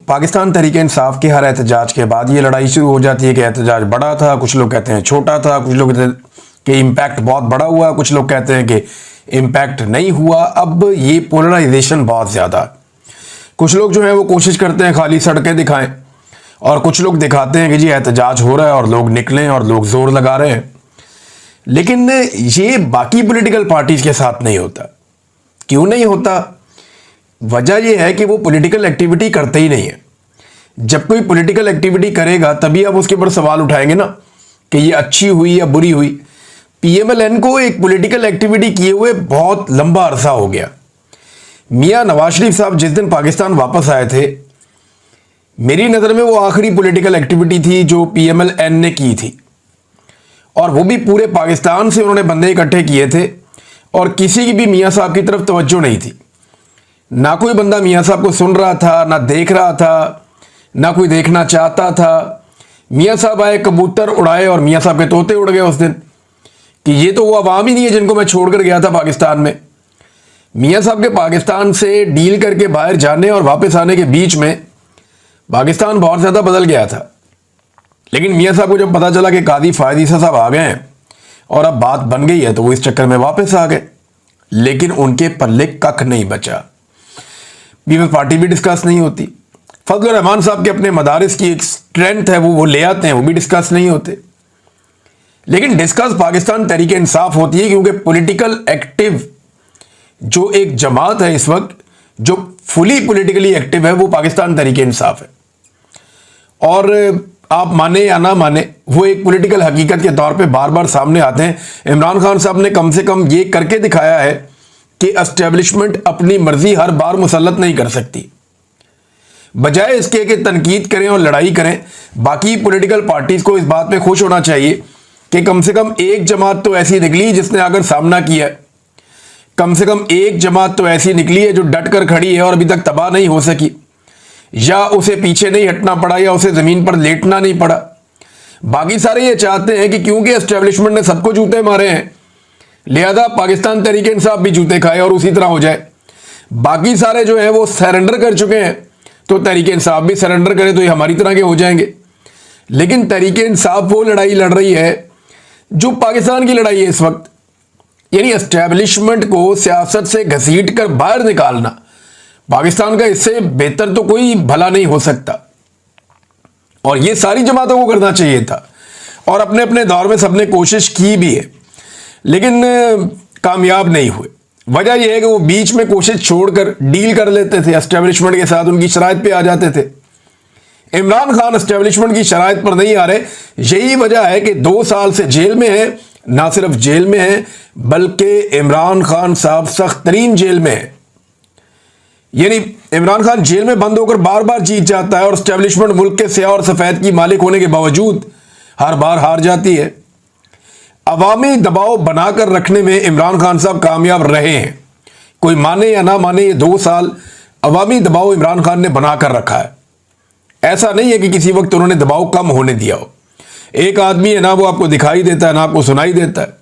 पाकिस्तान तहरीक इंसाफ के हर एहतजाज के बाद ये लड़ाई शुरू हो जाती है कि एहतजाज बड़ा था, कुछ लोग कहते हैं छोटा था, कुछ लोग कहते हैं कि इम्पैक्ट बहुत बड़ा हुआ, कुछ लोग कहते हैं कि इम्पैक्ट नहीं हुआ। अब ये पोलराइजेशन बहुत ज़्यादा है। कुछ लोग जो है वो कोशिश करते हैं खाली सड़कें दिखाएं और कुछ लोग दिखाते हैं कि जी एहतजाज हो रहा है और लोग निकलें और लोग जोर लगा रहे हैं। लेकिन ये बाकी पॉलिटिकल पार्टीज के साथ नहीं होता। क्यों नहीं होता? वजह यह है कि वो पॉलिटिकल एक्टिविटी करते ही नहीं है। जब कोई पॉलिटिकल एक्टिविटी करेगा तभी आप उसके ऊपर सवाल उठाएंगे ना कि ये अच्छी हुई या बुरी हुई। पीएमएलएन को एक पॉलिटिकल एक्टिविटी किए हुए बहुत लंबा अरसा हो गया। मियां नवाज शरीफ साहब जिस दिन पाकिस्तान वापस आए थे, मेरी नज़र में वो आखिरी पॉलिटिकल एक्टिविटी थी जो पीएमएलएन ने की थी, और वो भी पूरे पाकिस्तान से उन्होंने बंदे इकट्ठे किए थे और किसी की भी मियां साहब की तरफ तवज्जो नहीं थी। ना कोई बंदा मियां साहब को सुन रहा था, ना देख रहा था, ना कोई देखना चाहता था। मियां साहब आए, कबूतर उड़ाए और मियां साहब के तोते उड़ गए उस दिन कि ये तो वो अवाम ही नहीं है जिनको मैं छोड़कर गया था पाकिस्तान में। मियां साहब के पाकिस्तान से डील करके बाहर जाने और वापस आने के बीच में पाकिस्तान बहुत ज़्यादा बदल गया था। लेकिन मियां साहब को जब पता चला कि कादी फायद ईसा साहब आ गए हैं और अब बात बन गई है तो वो इस चक्कर में वापस आ गए। लेकिन उनके पल्ले कख नहीं बचा। पीपल्स पार्टी भी डिस्कस नहीं होती। फजल रहमान साहब के अपने मदारिस की एक स्ट्रेंथ है, वो ले आते हैं, वो भी डिस्कस नहीं होते। लेकिन डिस्कस पाकिस्तान तहरीक इंसाफ होती है क्योंकि पॉलिटिकल एक्टिव जो एक जमात है इस वक्त, जो फुली पॉलिटिकली एक्टिव है, वो पाकिस्तान तहरीक इंसाफ है। और आप माने या ना माने, वो एक पॉलिटिकल हकीकत के तौर पे बार बार सामने आते हैं। इमरान खान साहब ने कम से कम ये करके दिखाया है कि एस्टेब्लिशमेंट अपनी मर्जी हर बार मुसल्लत नहीं कर सकती। बजाय इसके कि तनकीद करें और लड़ाई करें, बाकी पॉलिटिकल पार्टीज को इस बात पे खुश होना चाहिए कि कम से कम एक जमात तो ऐसी निकली जिसने आकर सामना किया है। कम से कम एक जमात तो ऐसी निकली है जो डट कर खड़ी है और अभी तक तबाह नहीं हो सकी, या उसे पीछे नहीं हटना पड़ा, या उसे जमीन पर लेटना नहीं पड़ा। बाकी सारे ये चाहते हैं कि क्योंकि एस्टेब्लिशमेंट ने सबको जूते मारे हैं, लिहाजा पाकिस्तान तहरीक इंसाफ भी जूते खाए और उसी तरह हो जाए। बाकी सारे जो है वो सरेंडर कर चुके हैं, तो तहरीक इंसाफ भी सरेंडर करे तो ये हमारी तरह के हो जाएंगे। लेकिन तहरीक इंसाफ वो लड़ाई लड़ रही है जो पाकिस्तान की लड़ाई है इस वक्त, यानी एस्टेब्लिशमेंट को सियासत से घसीट कर बाहर निकालना। पाकिस्तान का इससे बेहतर तो कोई भला नहीं हो सकता, और ये सारी जमातों को करना चाहिए था, और अपने अपने दौर में सबने कोशिश की भी है, लेकिन कामयाब नहीं हुए। वजह यह है कि वो बीच में कोशिश छोड़कर डील कर लेते थे एस्टेब्लिशमेंट के साथ, उनकी शराइत पे आ जाते थे। इमरान खान एस्टेब्लिशमेंट की शराइत पर नहीं आ रहे। यही वजह है कि 2 साल से जेल में है। ना सिर्फ जेल में है बल्कि इमरान खान साहब सख्त तरीन जेल में है। यानी इमरान खान जेल में बंद होकर बार बार जीत जाता है और एस्टेब्लिशमेंट मुल्क के स्याह और सफेद की मालिक होने के बावजूद हर बार हार जाती है। अवामी दबाव बनाकर रखने में इमरान खान साहब कामयाब रहे हैं। कोई माने या ना माने, ये 2 साल अवामी दबाव इमरान खान ने बनाकर रखा है। ऐसा नहीं है कि किसी वक्त उन्होंने दबाव कम होने दिया हो। एक आदमी है ना, वो आपको दिखाई देता है ना आपको सुनाई देता है,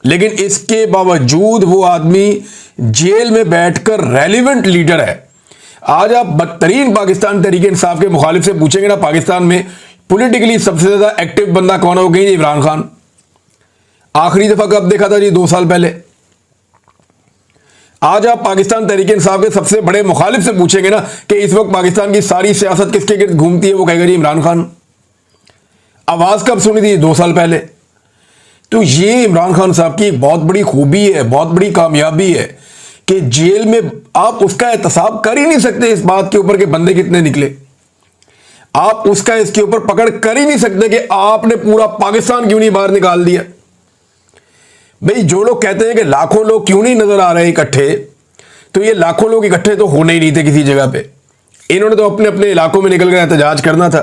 लेकिन इसके बावजूद वो आदमी जेल में बैठकर रेलिवेंट लीडर है। आज आप बदतरीन पाकिस्तान तहरीक इंसाफ के मुखालिफ से पूछेंगे ना पाकिस्तान में पॉलिटिकली सबसे ज्यादा एक्टिव बंदा कौन हो गई? इमरान खान। आखिरी दफा कब देखा था जी? 2 साल पहले। आज आप पाकिस्तान तहरीक इंसाफ के सबसे बड़े मुखालिफ से पूछेंगे ना कि इस वक्त पाकिस्तान की सारी सियासत किसके गिर्द घूमती है, वो कहेगा जी इमरान खान। आवाज कब सुनी थी? 2 साल पहले। तो ये इमरान खान साहब की एक बहुत बड़ी खूबी है, बहुत बड़ी कामयाबी है कि जेल में आप उसका एहतसाब कर ही नहीं सकते इस बात के ऊपर कि बंदे कितने निकले। आप उसका इसके ऊपर पकड़ कर ही नहीं सकते कि आपने पूरा पाकिस्तान क्यों नहीं बाहर निकाल दिया। भाई, जो लोग कहते हैं कि लाखों लोग क्यों नहीं नजर आ रहे इकट्ठे, तो ये लाखों लोग इकट्ठे तो होने ही नहीं थे किसी जगह पे। इन्होंने तो अपने अपने इलाकों में निकल कर एहतजाज करना था।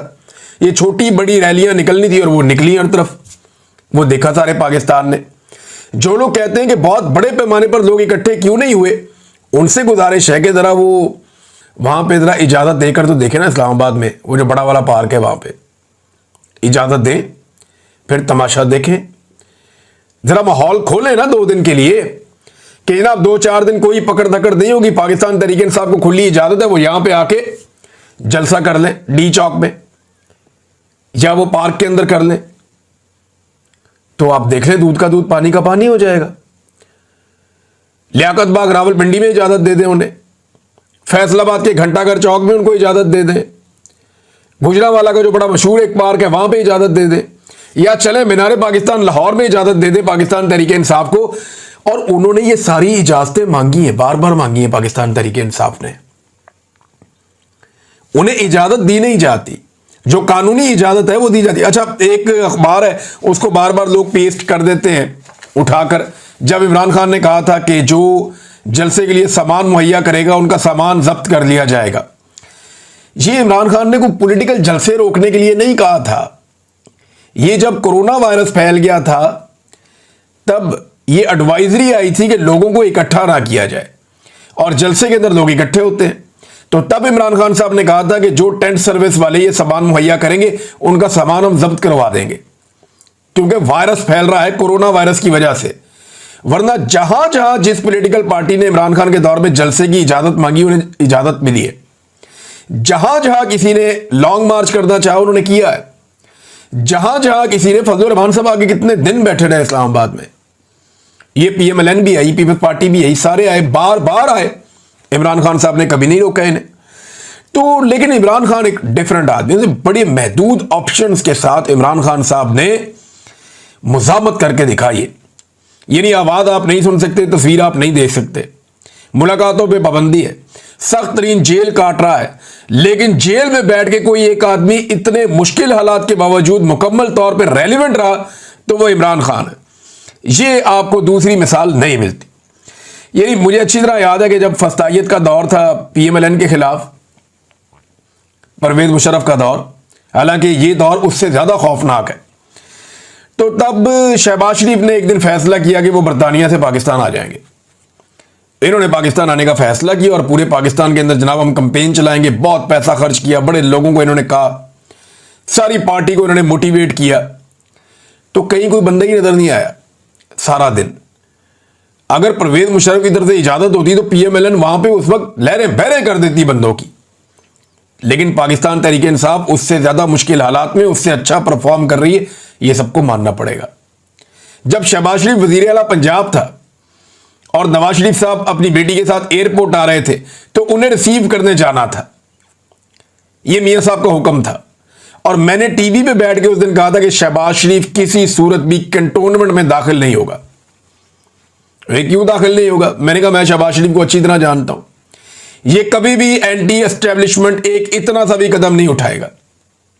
ये छोटी बड़ी रैलियां निकलनी थी और वो निकली हर तरफ, वो देखा सारे पाकिस्तान ने। जो लोग कहते हैं कि बहुत बड़े पैमाने पर लोग इकट्ठे क्यों नहीं हुए, उनसे गुजारिश है कि जरा वो वहां पे जरा इजाजत देकर तो देखें ना। इस्लामाबाद में वो जो बड़ा वाला पार्क है, वहां पे इजाजत दें, फिर तमाशा देखें। जरा माहौल खोले ना 2 दिन के लिए कि जनाब 2-4 दिन कोई पकड़ धकड़ नहीं होगी। पाकिस्तान तहरीक इंसाफ को खुली इजाजत है, वो यहां पे आके जलसा कर लें डी चौक में या वो पार्क के अंदर कर लें, तो आप देख लें दूध का दूध पानी का पानी हो जाएगा। लियाकत बाग रावलपिंडी में इजाजत दे दें उन्हें, फैसलाबाद के घंटाघर चौक में उनको इजाजत दे दें, गुजरांवाला का जो बड़ा मशहूर एक पार्क है वहां पे इजाजत दे दें, या चले मीनारे पाकिस्तान लाहौर में इजाजत दे दें पाकिस्तान तहरीक इंसाफ को। और उन्होंने ये सारी इजाजतें मांगी हैं, बार बार मांगी है पाकिस्तान तहरीक इंसाफ ने, उन्हें इजाजत दी नहीं जाती, जो कानूनी इजाजत है वो दी जाती है। अच्छा, एक अखबार है उसको बार बार लोग पेस्ट कर देते हैं उठाकर, जब इमरान खान ने कहा था कि जो जलसे के लिए सामान मुहैया करेगा उनका सामान जब्त कर लिया जाएगा। ये इमरान खान ने कोई पॉलिटिकल जलसे रोकने के लिए नहीं कहा था। ये जब कोरोना वायरस फैल गया था तब ये एडवाइजरी आई थी कि लोगों को इकट्ठा ना किया जाए, और जलसे के अंदर लोग इकट्ठे होते हैं। तो तब इमरान खान साहब ने कहा था कि जो टेंट सर्विस वाले ये सामान मुहैया करेंगे उनका सामान हम जब्त करवा देंगे, क्योंकि वायरस फैल रहा है कोरोना वायरस की वजह से। वरना जहां जहां जिस पॉलिटिकल पार्टी ने इमरान खान के दौर में जलसे की इजाजत मांगी उन्हें इजाजत मिली है। जहां जहां किसी ने लॉन्ग मार्च करना चाहा उन्होंने किया है। जहां जहां किसी ने, फजलुर रहमान साहब आगे कितने दिन बैठे रहे इस्लामाबाद में, ये PMLN भी आई, पीपल्स पार्टी भी आई, सारे आए, बार बार आए, इमरान खान साहब ने कभी नहीं रोका इन्हें। तो लेकिन इमरान खान एक डिफरेंट आदमी, बड़े महदूद ऑप्शंस के साथ इमरान खान साहब ने मुजामत करके दिखाई। यानी आवाज आप नहीं सुन सकते, तस्वीर आप नहीं देख सकते, मुलाकातों पे पाबंदी है, सख्त तरीन जेल काट रहा है, लेकिन जेल में बैठ के कोई एक आदमी इतने मुश्किल हालात के बावजूद मुकम्मल तौर पे रेलिवेंट रहा तो वो इमरान खान है। ये आपको दूसरी मिसाल नहीं मिलती। यानी मुझे अच्छी तरह याद है कि जब फस्तायत का दौर था PMLN के खिलाफ, परवेज मुशर्रफ का दौर, हालांकि ये दौर उससे ज्यादा खौफनाक है, तो तब शहबाज शरीफ ने एक दिन फैसला किया कि वो बरतानिया से पाकिस्तान आ जाएंगे। इन्होंने पाकिस्तान आने का फैसला किया और पूरे पाकिस्तान के अंदर जनाब हम कैंपेन चलाएंगे, बहुत पैसा खर्च किया, बड़े लोगों को इन्होंने कहा, सारी पार्टी को इन्होंने मोटिवेट किया, तो कहीं कोई बंदा ही नजर नहीं आया सारा दिन। अगर परवेज मुशर्रफ की तरफ से इजाजत होती तो PMLN वहां पे उस वक्त लहरें बहरें कर देती बंदों की, लेकिन पाकिस्तान तहरीक इंसाफ उससे ज्यादा मुश्किल हालात में उससे अच्छा परफॉर्म कर रही है, यह सबको मानना पड़ेगा। जब शहबाज शरीफ वजीर आला पंजाब था और नवाज शरीफ साहब अपनी बेटी के साथ एयरपोर्ट आ रहे थे तो उन्हें रिसीव करने जाना था, यह मियां साहब का हुक्म था। और मैंने टीवी पे बैठ के उस दिन कहा था कि शहबाज शरीफ किसी सूरत भी कंटोनमेंट में दाखिल नहीं होगा। क्यों दाखिल नहीं होगा? मैंने कहा मैं शहबाज शरीफ को अच्छी तरह जानता हूं, ये कभी भी एंटी एस्टेब्लिशमेंट एक इतना सा भी कदम नहीं उठाएगा,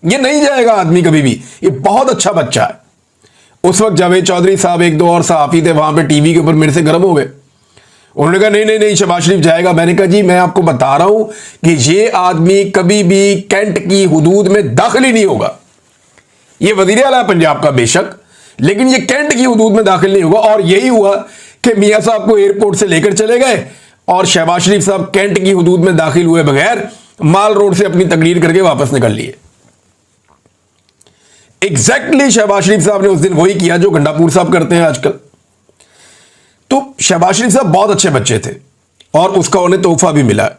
ये नहीं जाएगा आदमी कभी भी, ये बहुत अच्छा बच्चा है। उस वक्त जावेद चौधरी साहब एक दो और सहाफी थे वहां पे, टीवी के ऊपर मेरे से गर्म हो गए, उन्होंने कहा नहीं नहीं नहीं शहबाज शरीफ जाएगा। मैंने कहा जी मैं आपको बता रहा हूं कि ये आदमी कभी भी कैंट की हुदूद में दाखिल ही नहीं होगा। ये वजीर आला पंजाब का बेशक, लेकिन ये कैंट की हुदूद में दाखिल नहीं होगा। और यही हुआ कि मियां साहब को एयरपोर्ट से लेकर चले गए और शहबाज शरीफ साहब कैंट की हुदूद में दाखिल हुए बगैर माल रोड से अपनी तकरीर करके वापस निकल लिए। एग्जैक्टली शहबाज शरीफ साहब ने उस दिन वही किया जो गंडापुर साहब करते हैं आजकल। तो शहबाज शरीफ साहब बहुत अच्छे बच्चे थे और उसका उन्हें तोहफा भी मिला,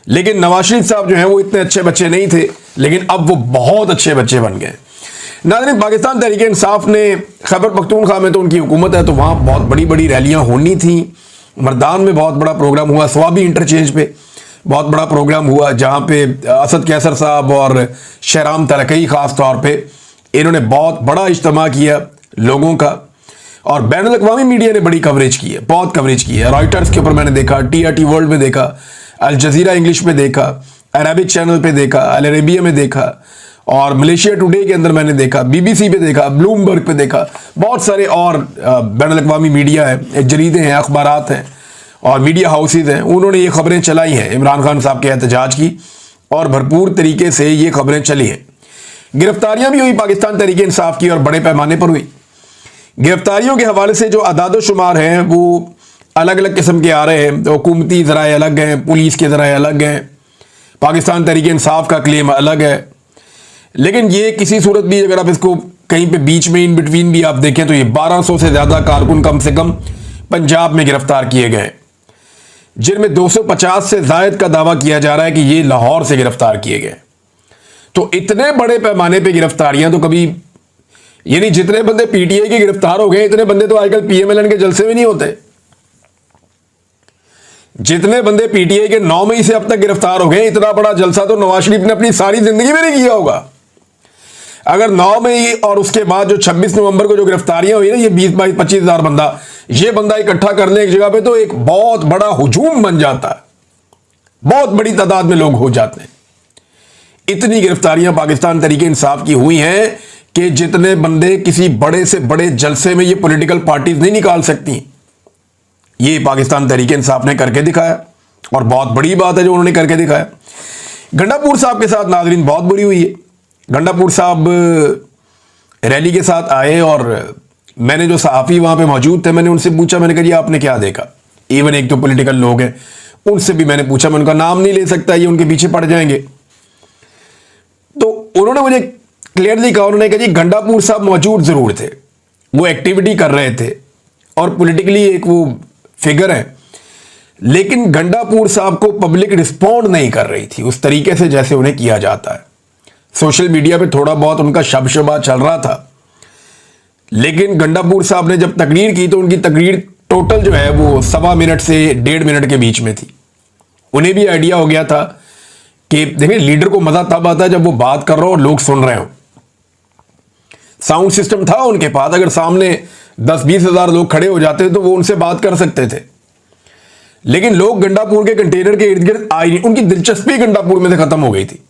लेकिन नवाज शरीफ साहब जो हैं वो इतने अच्छे बच्चे नहीं थे, लेकिन अब वो बहुत अच्छे बच्चे बन गए। नाज़रीन, पाकिस्तान तहरीक इंसाफ ने खैबर पख्तूनख्वा में तो उनकी हुकूमत है तो वहाँ बहुत बड़ी बड़ी रैलियाँ होनी थी। मर्दान में बहुत बड़ा प्रोग्राम हुआ, स्वाबी इंटरचेंज पे बहुत बड़ा प्रोग्राम हुआ जहाँ पे असद कैसर साहब और शहराम तरकई ख़ास तौर पर इन्होंने बहुत बड़ा इज्तिमा किया लोगों का, और बैनुल अक़वामी मीडिया ने बड़ी कवरेज की है, बहुत कवरेज की है। रॉयटर्स के ऊपर मैंने देखा, TRT वर्ल्ड में देखा, अल जज़ीरा इंग्लिश में देखा, अरबिक चैनल पे देखा, अल अरेबिया में देखा, और मलेशिया टुडे के अंदर मैंने देखा, BBC पे देखा, ब्लूमबर्ग पे देखा, बहुत सारे और बैनुल अक़वामी मीडिया है, जरीदे हैं, अखबारात हैं और मीडिया हाउसेज हैं, उन्होंने ये खबरें चलाई हैं इमरान खान साहब के एहतजाज की, और भरपूर तरीके से ये खबरें चली हैं। गिरफ्तारियां भी हुई पाकिस्तान तहरीक इंसाफ की और बड़े पैमाने पर हुई। गिरफ्तारियों के हवाले से जो अदाद शुमार हैं वो अलग अलग किस्म के आ रहे हैं, तो हुकूमती ज़राए अलग हैं, पुलिस के ज़राए अलग हैं, पाकिस्तान तहरीक इंसाफ का क्लेम अलग है। लेकिन ये किसी सूरत भी अगर आप इसको कहीं पे बीच में इन बिटवीन भी आप देखें तो ये 1200 से ज़्यादा कारकुन कम से कम पंजाब में गिरफ्तार किए गए। जिनमें 250 से जायद का दावा किया जा रहा है कि ये लाहौर से गिरफ्तार किए गए। तो इतने बड़े पैमाने पे गिरफ्तारियां तो कभी, यानी जितने बंदे पीटीआई के गिरफ्तार हो गए, इतने बंदे तो आजकल पीएमएलएन के जलसे में नहीं होते। जितने बंदे पीटीआई के 9 मई से अब तक गिरफ्तार हो गए, इतना बड़ा जलसा तो नवाज शरीफ ने अपनी सारी जिंदगी में नहीं किया होगा। अगर 9 मई और उसके बाद जो 26 नवंबर को जो गिरफ्तारियां हुई ना, ये 20-22-25 हजार बंदा, ये बंदा इकट्ठा कर ले एक जगह पे तो एक बहुत बड़ा हुजूम बन जाता है, बहुत बड़ी तादाद में लोग हो जाते हैं। इतनी गिरफ्तारियां पाकिस्तान तरीके इंसाफ की हुई हैं कि जितने बंदे किसी बड़े से बड़े जलसे में ये पॉलिटिकल पार्टीज नहीं निकाल सकती, ये पाकिस्तान तरीके इंसाफ ने करके दिखाया। और बहुत बड़ी बात है जो उन्होंने करके दिखाया। गंडापुर साहब के साथ नाजरीन बहुत बुरी हुई है। गंडापुर साहब रैली के साथ आए और मैंने जो सहाफ़ी वहां पे मौजूद थे, मैंने उनसे पूछा, मैंने कहा जी आपने क्या देखा। इवन एक तो पॉलिटिकल लोग हैं, उनसे भी मैंने पूछा, मैं उनका नाम नहीं ले सकता, ये उनके पीछे पड़ जाएंगे। तो उन्होंने मुझे क्लियरली कहा, उन्होंने कहा जी गंडापुर साहब मौजूद जरूर थे, वो एक्टिविटी कर रहे थे और पॉलिटिकली एक वो फिगर है, लेकिन गंडापुर साहब को पब्लिक रिस्पॉन्ड नहीं कर रही थी उस तरीके से जैसे उन्हें किया जाता है। सोशल मीडिया पे थोड़ा बहुत उनका शबशबा चल रहा था, लेकिन गंडापुर साहब ने जब तकरीर की तो उनकी तकरीर टोटल जो है वो 1.25 मिनट से 1.5 मिनट के बीच में थी। उन्हें भी आइडिया हो गया था कि देखिए लीडर को मजा तब आता है जब वो बात कर रहा हो और लोग सुन रहे हो। साउंड सिस्टम था उनके पास, अगर सामने 10-20 हजार लोग खड़े हो जाते तो वो उनसे बात कर सकते थे, लेकिन लोग गंडापुर के कंटेनर के इर्द गिर्द आए नहीं, उनकी दिलचस्पी गंडापुर में से खत्म हो गई थी।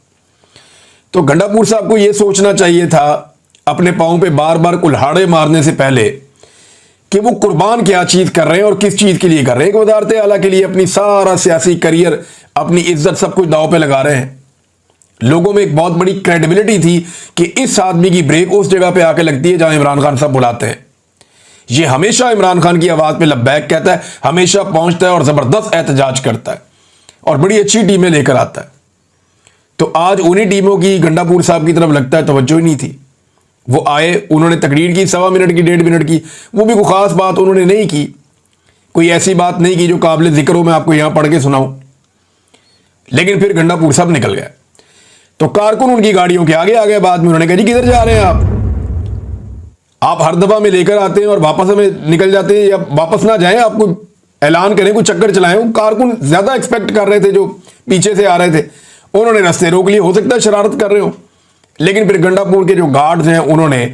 तो गंडापुर साहब को यह सोचना चाहिए था अपने पांव पे बार बार कुल्हाड़े मारने से पहले कि वो कुर्बान क्या चीज कर रहे हैं और किस चीज के लिए कर रहे हैं। एक वजारत आला के लिए अपनी सारा सियासी करियर, अपनी इज्जत सब कुछ दांव पे लगा रहे हैं। लोगों में एक बहुत बड़ी क्रेडिबिलिटी थी कि इस आदमी की ब्रेक उस जगह पे आके लगती है जहां इमरान खान साहब बुलाते हैं। ये हमेशा इमरान खान की आवाज पे लब्बैक कहता है, हमेशा पहुंचता है और जबरदस्त एहतजाज करता है और बड़ी अच्छी टीमें लेकर आता है। तो आज उन्हीं टीमों की गंडापुर साहब की तरफ लगता है तवज्जो ही नहीं थी। वो आए, उन्होंने तकरीर की 1.25 मिनट की, 1.5 मिनट की, वो भी कोई खास बात उन्होंने नहीं की, कोई ऐसी बात नहीं की जो काबिल जिक्र हो मैं आपको यहां पढ़ के सुनाऊं। लेकिन फिर गंडापुर साहब निकल गए। तो कारकुन उनकी गाड़ियों के आगे आ गए। बाद में उन्होंने कहा जी किधर जा रहे हैं आप हर दफा में लेकर आते हैं और वापस हमें निकल जाते हैं, या वापस ना जाएं, आपको ऐलान करें, कोई चक्कर चलाएं। वो कारकुन ज्यादा एक्सपेक्ट कर रहे थे जो पीछे से आ रहे थे, उन्होंने रास्ते रोक लिए। हो सकता है शरारत कर रहे हो, लेकिन फिर गंडापुर के जो गार्ड्स हैं उन्होंने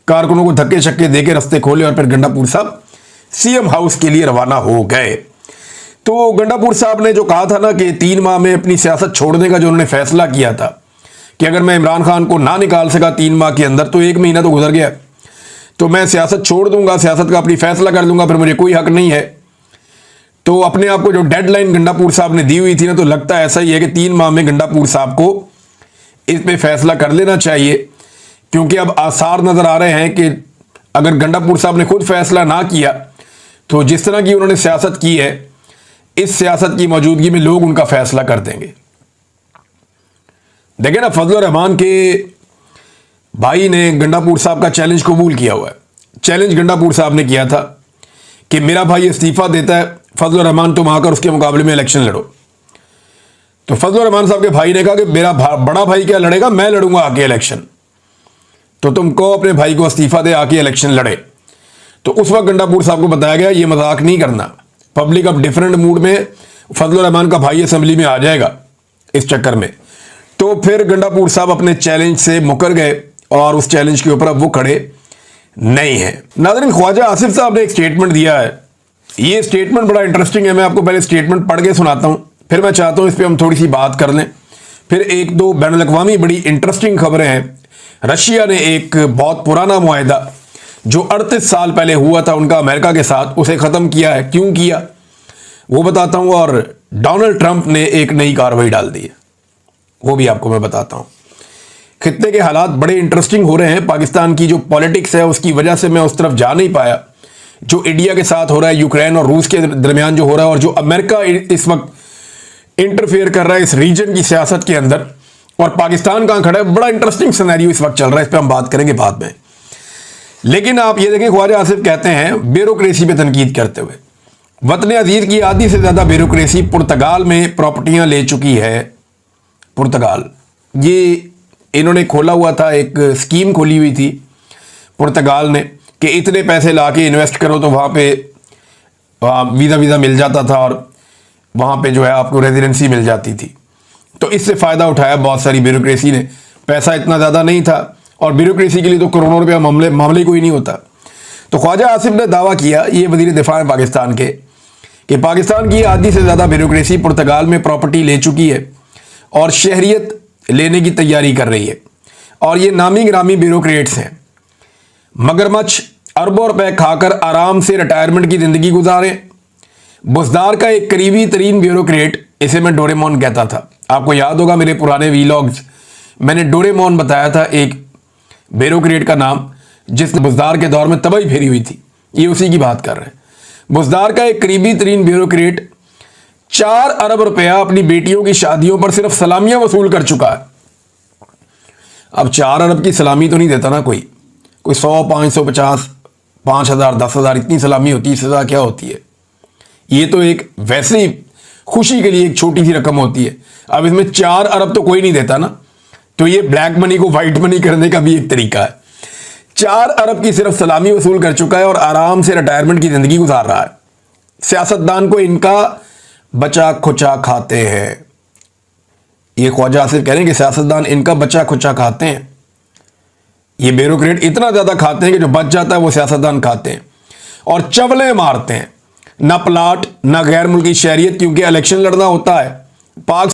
कारकुनों को धक्के शक्के देके रास्ते खोले और फिर गंडापुर साहब सीएम हाउस के लिए रवाना हो गए। तो गंडापुर साहब ने जो कहा था ना कि 3 माह में अपनी सियासत छोड़ने का जो उन्होंने फैसला किया था कि अगर मैं इमरान खान को ना निकाल सका 3 माह के अंदर तो 1 महीना तो गुजर गया, तो मैं सियासत छोड़ दूंगा, सियासत का अपनी फैसला कर दूंगा, फिर मुझे कोई हक नहीं है। तो अपने आप को जो डेडलाइन गंडापुर साहब ने दी हुई थी ना, तो लगता ऐसा ही है कि 3 माह में गंडापुर साहब को इस पे फैसला कर लेना चाहिए, क्योंकि अब आसार नजर आ रहे हैं कि अगर गंडापुर साहब ने खुद फैसला ना किया तो जिस तरह की उन्होंने सियासत की है, इस सियासत की मौजूदगी में लोग उनका फैसला कर देंगे। देखिए ना, फजल रहमान के भाई ने गंडापुर साहब का चैलेंज कबूल किया हुआ है। चैलेंज गंडापुर साहब ने किया था कि मेरा भाई इस्तीफा देता है, फजल रहमान तुम आकर उसके मुकाबले में इलेक्शन लड़ो। तो फजल रहमान साहब के भाई ने कहा कि मेरा बड़ा भाई क्या लड़ेगा, मैं लड़ूंगा आके इलेक्शन, तो तुम कहो अपने भाई को इस्तीफा दे आके इलेक्शन लड़े। तो उस वक्त गंडापुर साहब को बताया गया ये मजाक नहीं करना, पब्लिक अब डिफरेंट मूड में, फजल रहमान का भाई असेंबली में आ जाएगा इस चक्कर में। तो फिर गंडापुर साहब अपने चैलेंज से मुकर गए और उस चैलेंज के ऊपर अब वो खड़े नहीं है। नाज़रीन, ख्वाजा आसिफ साहब ने एक स्टेटमेंट दिया है। ये स्टेटमेंट बड़ा इंटरेस्टिंग है, मैं आपको पहले स्टेटमेंट पढ़ के सुनाता हूं, फिर मैं चाहता हूं इस पर हम थोड़ी सी बात कर लें। फिर 1-2 बैनुल-अक़वामी बड़ी इंटरेस्टिंग खबरें हैं। रशिया ने एक बहुत पुराना मुआहिदा जो 38 साल पहले हुआ था उनका अमेरिका के साथ, उसे ख़त्म किया है। क्यों किया वो बताता हूं। और डोनाल्ड ट्रंप ने एक नई कार्रवाई डाल दी है, वो भी आपको मैं बताता हूं। खित्ते के हालात बड़े इंटरेस्टिंग हो रहे हैं। पाकिस्तान की जो पॉलिटिक्स है उसकी वजह से मैं उस तरफ जा नहीं पाया। जो इंडिया के साथ हो रहा है, यूक्रेन और रूस के दरमियान जो हो रहा है, और जो अमेरिका इस वक्त इंटरफेयर कर रहा है इस रीजन की सियासत के अंदर, और पाकिस्तान कहां खड़ा है, बड़ा इंटरेस्टिंग सिनेरियो इस वक्त चल रहा है। इस पर हम बात करेंगे बाद में। लेकिन आप ये देखें, ख्वाजा आसिफ कहते हैं ब्यूरोक्रेसी पे तनकीद करते हुए, वतन अजीज की आधी से ज़्यादा ब्यूरोक्रेसी पुर्तगाल में प्रॉपर्टियां ले चुकी है। पुर्तगाल, ये इन्होंने खोला हुआ था, एक स्कीम खोली हुई थी पुर्तगाल ने कि इतने पैसे ला के इन्वेस्ट करो तो वहाँ पे वीज़ा मिल जाता था और वहाँ पे जो है आपको रेजिडेंसी मिल जाती थी। तो इससे फ़ायदा उठाया बहुत सारी ब्यूरोक्रेसी ने। पैसा इतना ज़्यादा नहीं था और ब्यूरोक्रेसी के लिए तो करोड़ों रुपया मामले कोई नहीं होता। तो ख्वाजा आसिफ ने दावा किया, ये वज़ीर दिफा है पाकिस्तान के, कि पाकिस्तान की आधी से ज़्यादा ब्यूरोक्रेसी पुर्तगाल में प्रॉपर्टी ले चुकी है और शहरियत लेने की तैयारी कर रही है। और ये नामी गिरामी ब्यूरोक्रेट्स हैं। मगरमच्छ अरबों रुपए खाकर आराम से रिटायरमेंट की ज़िंदगी गुजारें। बुज़दार का एक करीबी तरीन ब्यूरोक्रेट, इसे मैं डोरेमोन कहता था। आपको याद होगा मेरे पुराने वीलॉग्स, मैंने डोरेमोन बताया था, एक ब्यूरोक्रेट का नाम जिसने बुज़दार के दौर में तबाही फेरी हुई थी। ये उसी की बात कर रहे हैं। बुज़दार का एक करीबी तरीन ब्यूरोक्रेट 4 अरब रुपया अपनी बेटियों की शादियों पर सिर्फ सलामियां वसूल कर चुका है। अब 4 अरब की सलामी तो नहीं देता ना कोई 100, 550, 5,000, 10,000 इतनी सलामी होती है, इससे ज़्यादा क्या होती है। ये तो एक वैसे ही खुशी के लिए एक छोटी सी रकम होती है। अब इसमें 4 अरब तो कोई नहीं देता ना, तो ये ब्लैक मनी को वाइट मनी करने का भी एक तरीका है। 4 अरब की सिर्फ सलामी वसूल कर चुका है और आराम से रिटायरमेंट की जिंदगी गुजार रहा है। सियासतदान को इनका बचा खुचा खाते हैं। ये ख्वाजा आसिफ कह रहे हैं कि सियासतदान इनका बचा खुचा खाते हैं। ये ब्यूरोक्रेट इतना ज्यादा खाते हैं कि जो बच जाता है वो सियासतदान खाते हैं और चवले मारते हैं। ना प्लाट ना गैर मुल्की शहरियत, क्योंकि इलेक्शन लड़ना होता है। पाक